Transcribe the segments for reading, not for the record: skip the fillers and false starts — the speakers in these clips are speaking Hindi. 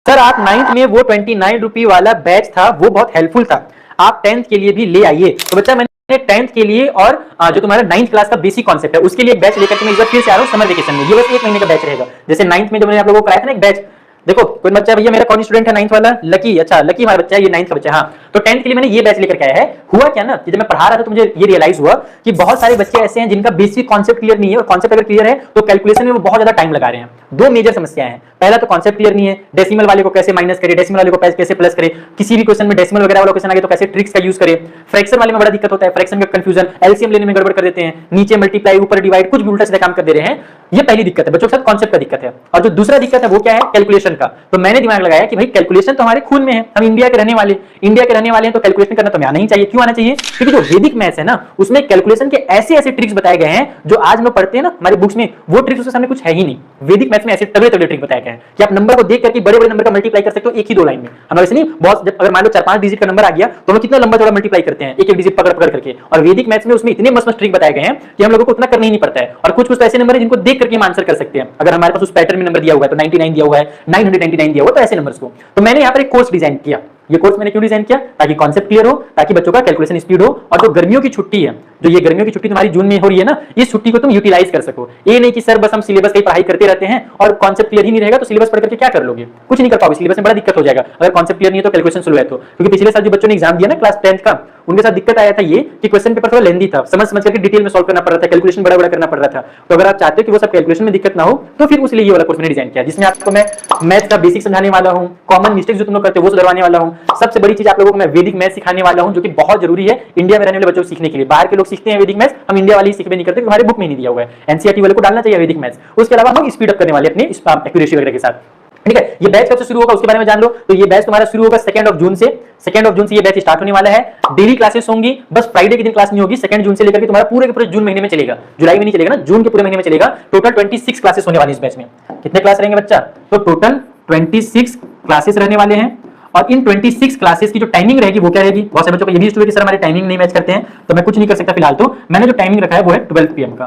सर आप 9th में वो 29 रुपी वाला बैच था वो बहुत हेल्पफुल था, आप 10th के लिए भी ले आइए। तो बच्चा मैंने 10th के लिए और जो तुम्हारा 9th क्लास का बेसिक कॉन्सेप्ट है उसके लिए एक बैच लेकर के मैं इस बार फिर से आ रहा हूँ समर वेकेशन में। ये बस 1 महीने का बैच रहेगा। जैसे 9th में जो मैंने आप लोगों को कराया था ना एक बैच, देखो कोई बच्चा भैया मेरा कौन स्टूडेंट है 9th वाला? लकी। अच्छा लकी हमारा बच्चा है, ये 9th का बच्चा। हाँ तो 10th के लिए मैंने ये बैच लेकर के आया है। हुआ क्या ना कि जब मैं पढ़ा रहा था तो मुझे ये रियलाइज हुआ कि बहुत सारे बच्चे ऐसे हैं जिनका बेसिक कॉन्सेप्ट क्लियर नहीं है, और कॉन्सेप्ट अगर क्लियर है तो कैलकुलेशन में वो बहुत ज्यादा टाइम लगा रहे हैं। दो मेजर समस्याएं हैं। पहला तो कॉन्सेप्ट क्लियर नहीं है, डेसिमल वाले को कैसे माइनस करे, डेसिमल वाले को कैसे प्लस करे, किसी भी क्वेश्चन में डेसिमल वगैरह वाला क्वेश्चन आ गया तो कैसे ट्रिक्स का यूज करे। फ्रैक्शन वाले में बड़ा दिक्कत होता है, फ्रैक्शन का कंफ्यूजन, एलसीएम लेने में गड़बड़ कर देते हैं, नीचे मल्टीप्लाई ऊपर डिवाइड, कुछ भी उल्टा सीधा काम कर दे रहे हैं। ये पहली दिक्कत है बच्चों के साथ, कॉन्सेप्ट का दिक्कत है। और जो दूसरा दिक्कत है वो क्या है? कैलकुलेशन का। तो मैंने दिमाग लगाया कि भाई कैलकुलेशन तो हमारे खून में है, हम इंडिया के रहने वाले हैं तो कैलकुलेशन करना तो हमें आना ही चाहिए। क्यों आना चाहिए? क्योंकि जो वैदिक मैथ्स है ना उसमें कैलकुलेशन के ऐसे ऐसे ट्रिक्स बताए गए हैं जो आज हम लोग पढ़ते हैं ना हमारी बुक्स में, वो ट्रिक्स उसके सामने कुछ है ही नहीं। वैदिक मैथ्स में ऐसे तगड़े तगड़े ट्रिक बताए गए हैं कि आप नंबर को देख करके बड़े बड़े नंबर का मल्टीप्लाई कर सकते हो एक ही दो लाइन में। हमारे वैसे नहीं बहुत, जब अगर मान लो 4-5 डिजिट का नंबर आ गया तो हम कितना लंबा चौड़ा मल्टीप्लाई करते हैं एक एक डिजिट पकड़ पकड़ करके। और वैदिक मैथ्स में उसमें इतने मस्त मस्त ट्रिक बताए गए हैं कि हम लोगों को उतना करना ही नहीं पड़ता है। और कुछ कुछ तो ऐसे नंबर है जिनको देख करके हम आंसर कर सकते हैं। अगर हमारे पास उस पैटर्न में नंबर दिया हुआ है तो 99 दिया हुआ है, 999 दिया हुआ है, तो ऐसे नंबर्स को तो मैंने यहाँ पर एक कोर्स डिजाइन किया। ये कोर्स मैंने क्यों डिजाइन किया? ताकि कॉन्सेप्ट क्लियर हो, ताकि बच्चों का कैलकुलेशन स्पीड हो, और जो गर्मियों की छुट्टी है, जो ये गर्मियों की छुट्टी तुम्हारी जून में हो रही है ना, इस छुट्टी को तुम यूटिलाइज कर सको। ये नहीं कि सर बस हम सिलेबस की पढ़ाई करते रहते हैं और कॉन्सेप्ट क्लियर ही नहीं रहेगा तो सिलेबस पढ़ करके क्या कर लोगे? कुछ नहीं कर पाओगे, सिलेबस में बड़ा दिक्कत हो जाएगा अगर कॉन्सेप्ट क्लियर नहीं है तो कैलकुलेशन शुरू है तो। क्योंकि पिछले साल जो बच्चों ने एग्जाम दिया ना क्लास 10th का, उनके साथ दिक्कत आया था ये कि क्वेश्चन पेपर थोड़ा लेंदी था, समझ समझ करके डिटेल में सॉल्व करना पड़ रहा था, कैलकुलेशन बड़ा बड़ा करना पड़ रहा था। तो अगर आप चाहते हो कि वो सब कैलकुलेशन में दिक्कत ना हो तो फिर उसलिए ये वाला कोर्स मैंने डिजाइन किया, जिसमें आपको मैं मैथ्स का बेसिक समझाने वाला हूं, कॉमन मिस्टेक्स जो तुम लोग करते हो वो सुधरवाने वाला हूं, सबसे बड़ी चीज आप लोगों को मैं वैदिक मैथ्स सिखाने वाला हूं, जो कि बहुत जरूरी है इंडिया में रहने वाले बच्चों को सीखने के लिए। बाहर के लोग सीखते हैं वैदिक मैथ्स, हम इंडिया वाले सीखबे नहीं करते, हमारे बुक में नहीं दिया हुआ है। एनसीईआरटी वाले को डालना चाहिए वैदिक मैथ्स। उसके अलावा हम स्पीड अप करने वाले अपनी एक्यूरेसी वगैरह के साथ। ठीक है, ये बैच कब से शुरू होगा उसके बारे में जान लो। तो ये बैच तुम्हारा शुरू होगा 2 जून से। 2 जून से ये बैच स्टार्ट होने वाला है। डेली क्लासेस होंगी, बस फ्राइडे के दिन क्लास नहीं होगी। 2 जून से लेकर के तुम्हारा पूरे के पूरे जून महीने में चलेगा, जुलाई में नहीं चलेगा ना, जून के पूरे महीने में चलेगा। टोटल 26 क्लासेस होने वाली इस बैच में। कितने क्लास रहेंगे बच्चा? तो टोटल 26 क्लासेस रहने वाले हैं। और इन 26 क्लासेस की जो टाइमिंग रहेगी वो क्या रहेगी? बहुत सारे बच्चों को ये भी इशू है कि सर हमारी टाइमिंग नहीं मैच करते हैं, तो मैं कुछ नहीं कर सकता फिलहाल। तो मैंने जो टाइमिंग रखा है वो है 12 PM का,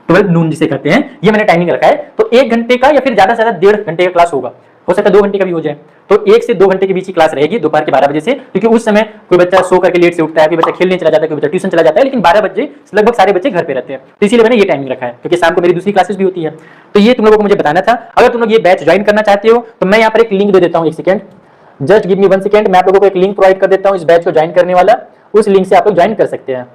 12 नून जिसे कहते हैं, ये मैंने टाइमिंग रखा है। तो 1 घंटे का या फिर ज्यादा से ज्यादा 1.5 घंटे का क्लास होगा, हो सकता है 2 घंटे का भी हो जाए। तो 1 से 2 घंटे के बीच की क्लास रहेगी दोपहर के 12 बजे से, क्योंकि उस समय कोई बच्चा सो करके लेट से उठता है, कोई बच्चा खेलने चला जाता है, कोई बच्चा ट्यूशन चला जाता है, लेकिन 12 बजे लगभग सारे बच्चे घर पे रहते हैं। तो इसीलिए मैंने ये टाइमिंग रखा है, क्योंकि शाम को मेरी दूसरी क्लासेस भी होती है। तो ये तुम लोगों को मुझे बताना था। अगर तुम लोग ये बैच ज्वाइन करना चाहते हो तो मैं यहाँ पर एक लिंक दे देता हूँ, 1 second, just give me 1 second. मैं आप लोगों को एक लिंक प्रोवाइड कर देता हूँ इस बैच को ज्वाइन करने वाला, उस लिंक से आप लोग ज्वाइन कर सकते हैं।